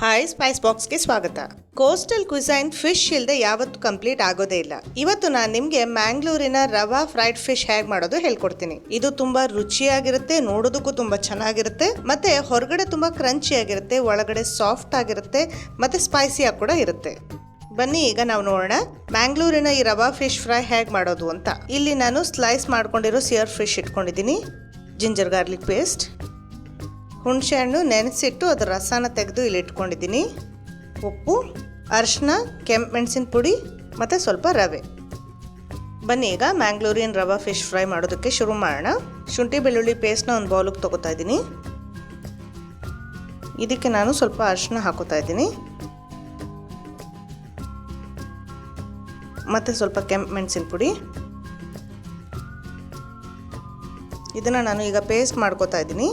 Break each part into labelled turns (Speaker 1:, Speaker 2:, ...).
Speaker 1: Hi, Spice ಬಾಕ್ಸ್ಗೆ ಸ್ವಾಗತ. Coastal ಕ್ವಿಸೈನ್ fish ಇಲ್ಲದೆ ಯಾವತ್ತೂ ಕಂಪ್ಲೀಟ್ ಆಗೋದೇ ಇಲ್ಲ. ಇವತ್ತು ನಾನು ನಿಮಗೆ ಮ್ಯಾಂಗ್ಳೂರಿನ ರವಾ ಫ್ರೈಡ್ ಫಿಶ್ ಹೇಗೆ ಮಾಡೋದು ಹೇಳ್ಕೊಡ್ತೀನಿ. ಇದು ತುಂಬಾ ರುಚಿಯಾಗಿರುತ್ತೆ, ನೋಡೋದಕ್ಕೂ ತುಂಬಾ ಚೆನ್ನಾಗಿರುತ್ತೆ, ಮತ್ತೆ ಹೊರಗಡೆ ತುಂಬಾ ಕ್ರಂಚಿ ಆಗಿರುತ್ತೆ, ಒಳಗಡೆ ಸಾಫ್ಟ್ ಆಗಿರುತ್ತೆ, ಮತ್ತೆ ಸ್ಪೈಸಿಯಾಗಿ ಕೂಡ ಇರುತ್ತೆ. ಬನ್ನಿ ಈಗ ನಾವು ನೋಡೋಣ ಮ್ಯಾಂಗ್ಳೂರಿನ ಈ ರವಾ ಫಿಶ್ ಫ್ರೈ ಹೇಗೆ ಮಾಡೋದು ಅಂತ. ಇಲ್ಲಿ ನಾನು ಸ್ಲೈಸ್ ಮಾಡ್ಕೊಂಡಿರೋ ಸಿಯರ್ ಫಿಶ್ ಇಟ್ಕೊಂಡಿದ್ದೀನಿ, ಜಿಂಜರ್ ಗಾರ್ಲಿಕ್ ಪೇಸ್ಟ್, ಹುಣಸೆ ಹಣ್ಣು ನೆನೆಸಿಟ್ಟು ಅದರ ರಸನ ತೆಗೆದು ಇಲ್ಲಿ ಇಟ್ಕೊಂಡಿದ್ದೀನಿ, ಉಪ್ಪು, ಅರಿಶಿನ, ಕೆಂಪು ಮೆಣಸಿನ ಪುಡಿ ಮತ್ತು ಸ್ವಲ್ಪ ರವೆ. ಬನ್ನಿ ಈಗ ಮ್ಯಾಂಗ್ಳೂರಿಯನ್ ರವಾ ಫಿಶ್ ಫ್ರೈ ಮಾಡೋದಕ್ಕೆ ಶುರು ಮಾಡೋಣ. ಶುಂಠಿ ಬೆಳ್ಳುಳ್ಳಿ ಪೇಸ್ಟ್ನ ಒಂದು ಬೌಲಿಗೆ ತೊಗೋತಾ ಇದ್ದೀನಿ. ಇದಕ್ಕೆ ನಾನು ಸ್ವಲ್ಪ ಅರಿಶಿನ ಹಾಕೋತಾ ಇದ್ದೀನಿ ಮತ್ತು ಸ್ವಲ್ಪ ಕೆಂಪು ಮೆಣಸಿನ ಪುಡಿ. ಇದನ್ನು ನಾನು ಈಗ ಪೇಸ್ಟ್ ಮಾಡ್ಕೋತಾ ಇದ್ದೀನಿ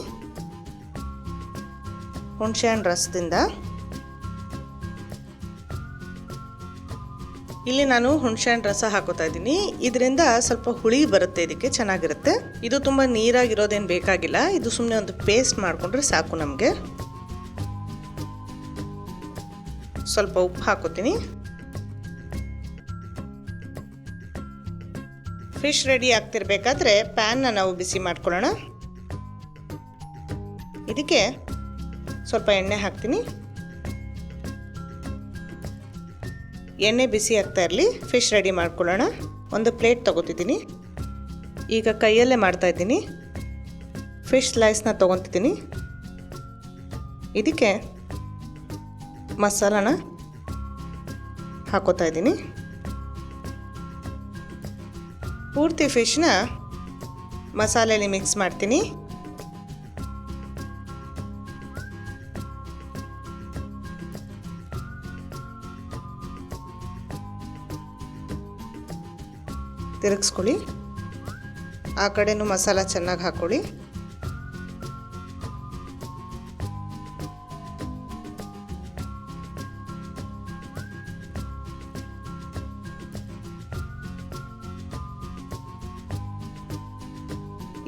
Speaker 1: ಹುಣಸೆ ಹಣ್ಣು ರಸದಿಂದ. ಇಲ್ಲಿ ನಾನು ಹುಣಸೆ ಹಣ್ಣು ರಸ ಹಾಕೋತಾ ಇದ್ದೀನಿ. ಇದರಿಂದ ಸ್ವಲ್ಪ ಹುಳಿ ಬರುತ್ತೆ, ಇದಕ್ಕೆ ಚೆನ್ನಾಗಿರುತ್ತೆ. ಇದು ತುಂಬ ನೀರಾಗಿರೋದೇನು ಬೇಕಾಗಿಲ್ಲ, ಇದು ಸುಮ್ಮನೆ ಒಂದು ಪೇಸ್ಟ್ ಮಾಡಿಕೊಂಡ್ರೆ ಸಾಕು ನಮಗೆ. ಸ್ವಲ್ಪ ಉಪ್ಪು ಹಾಕೋತೀನಿ. ಫಿಶ್ ರೆಡಿ ಆಗ್ತಿರ್ಬೇಕಾದ್ರೆ ಪ್ಯಾನ್ನ ನಾವು ಬಿಸಿ ಮಾಡ್ಕೊಳ್ಳೋಣ. ಇದಕ್ಕೆ ಸ್ವಲ್ಪ ಎಣ್ಣೆ ಹಾಕ್ತೀನಿ. ಎಣ್ಣೆ ಬಿಸಿ ಆಗ್ತಾ ಇರಲಿ, ಫಿಶ್ ರೆಡಿ ಮಾಡ್ಕೊಳ್ಳೋಣ. ಒಂದು ಪ್ಲೇಟ್ ತೊಗೋತಿದ್ದೀನಿ. ಈಗ ಕೈಯಲ್ಲೇ ಮಾಡ್ತಾ ಇದ್ದೀನಿ. ಫಿಶ್ ಸ್ಲೈಸ್ನ ತೊಗೊತಿದ್ದೀನಿ. ಇದಕ್ಕೆ ಮಸಾಲಾನ ಹಾಕೋತಾ ಇದ್ದೀನಿ. ಪೂರ್ತಿ ಫಿಶ್ನ ಮಸಾಲೆಯಲ್ಲಿ ಮಿಕ್ಸ್ ಮಾಡ್ತೀನಿ. ತಿರುಗಿಸ್ಕೊಳ್ಳಿ. ಆ ಕಡೆನೂ ಮಸಾಲ ಚೆನ್ನಾಗಿ ಹಾಕ್ಕೊಳ್ಳಿ.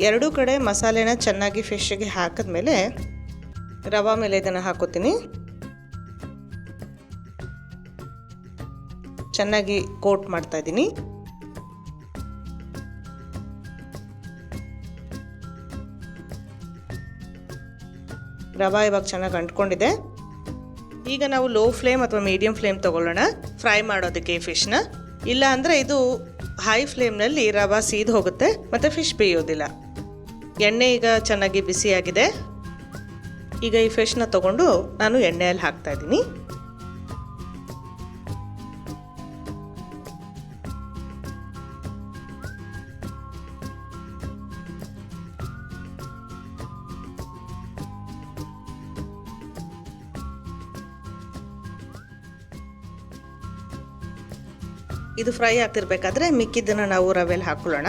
Speaker 1: ಎರಡೂ ಕಡೆ ಮಸಾಲೆನ ಚೆನ್ನಾಗಿ ಫಿಶ್ಗೆ ಹಾಕಿದ್ಮೇಲೆ ರವಾ ಮೇಲೆ ಇದನ್ನು ಹಾಕೋತೀನಿ. ಚೆನ್ನಾಗಿ ಕೋಟ್ ಮಾಡ್ತಾ ಇದ್ದೀನಿ. ರವಾ ಇವಾಗ ಚೆನ್ನಾಗಿ ಅಂಟ್ಕೊಂಡಿದೆ. ಈಗ ನಾವು ಲೋ ಫ್ಲೇಮ್ ಅಥವಾ ಮೀಡಿಯಂ ಫ್ಲೇಮ್ ತೊಗೊಳ್ಳೋಣ ಫ್ರೈ ಮಾಡೋದಕ್ಕೆ ಈ ಫಿಶ್ನ. ಇಲ್ಲ ಅಂದರೆ ಇದು ಹೈ ಫ್ಲೇಮ್ನಲ್ಲಿ ರವಾ ಸೀದ್ ಹೋಗುತ್ತೆ ಮತ್ತು ಫಿಶ್ ಬೇಯೋದಿಲ್ಲ. ಎಣ್ಣೆ ಈಗ ಚೆನ್ನಾಗಿ ಬಿಸಿಯಾಗಿದೆ. ಈಗ ಈ ಫಿಶ್ನ ತೊಗೊಂಡು ನಾನು ಎಣ್ಣೆಯಲ್ಲಿ ಹಾಕ್ತಾ ಇದ್ದೀನಿ. ಇದು ಫ್ರೈ ಆಗ್ತಿರ್ಬೇಕಾದ್ರೆ ಮಿಕ್ಕಿದ್ದನ್ನು ನಾವು ರವೆಯಲ್ಲಿ ಹಾಕೊಳ್ಳೋಣ.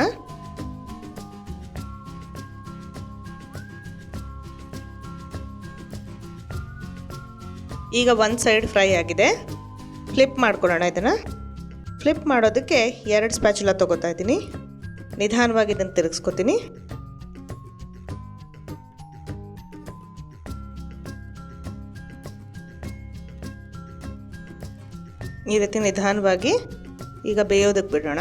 Speaker 1: ಈಗ ಒಂದು ಸೈಡ್ ಫ್ರೈ ಆಗಿದೆ. ಫ್ಲಿಪ್ ಮಾಡ್ಕೊಳ್ಳೋಣ. ಇದನ್ನು ಫ್ಲಿಪ್ ಮಾಡೋದಕ್ಕೆ 2 ಸ್ಪ್ಯಾಚುಲಾ ತೊಗೋತಾ ಇದ್ದೀನಿ. ನಿಧಾನವಾಗಿ ಇದನ್ನು ತಿರುಗಿಸ್ಕೊತೀನಿ. ಈ ರೀತಿ ನಿಧಾನವಾಗಿ ಈಗ ಬೇಯೋದಕ್ಕೆ ಬಿಡೋಣ.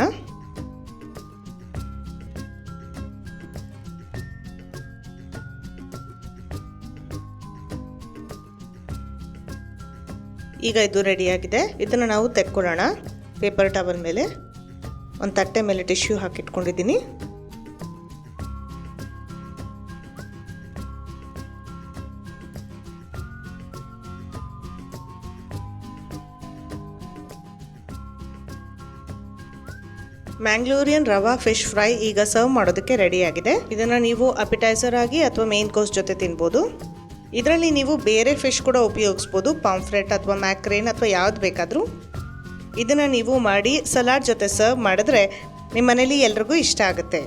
Speaker 1: ಈಗ ಇದು ರೆಡಿಯಾಗಿದೆ. ಇದನ್ನು ನಾವು ತೆಕ್ಕೊಳ್ಳೋಣ. ಪೇಪರ್ ಟವಲ್ ಮೇಲೆ ಒಂದು ತಟ್ಟೆ ಮೇಲೆ ಟಿಶ್ಯೂ ಹಾಕಿಟ್ಕೊಂಡಿದ್ದೀನಿ. ಮ್ಯಾಂಗ್ಳೂರಿಯನ್ ರವಾ ಫಿಶ್ ಫ್ರೈ ಈಗ ಸರ್ವ್ ಮಾಡೋದಕ್ಕೆ ರೆಡಿಯಾಗಿದೆ. ಇದನ್ನು ನೀವು ಅಪಿಟೈಸರ್ ಆಗಿ ಅಥವಾ ಮೇನ್ ಕೋರ್ಸ್ ಜೊತೆ ತಿನ್ಬೋದು. ಇದರಲ್ಲಿ ನೀವು ಬೇರೆ ಫಿಶ್ ಕೂಡ ಉಪಯೋಗಿಸ್ಬೋದು, ಪಾಂಫ್ರೆಟ್ ಅಥವಾ ಮ್ಯಾಕ್ರೇನ್ ಅಥವಾ ಯಾವ್ದು ಬೇಕಾದರೂ. ಇದನ್ನು ನೀವು ಮಾಡಿ ಸಲಾಡ್ ಜೊತೆ ಸರ್ವ್ ಮಾಡಿದ್ರೆ ನಿಮ್ಮ ಮನೇಲಿ ಎಲ್ರಿಗೂ ಇಷ್ಟ ಆಗುತ್ತೆ.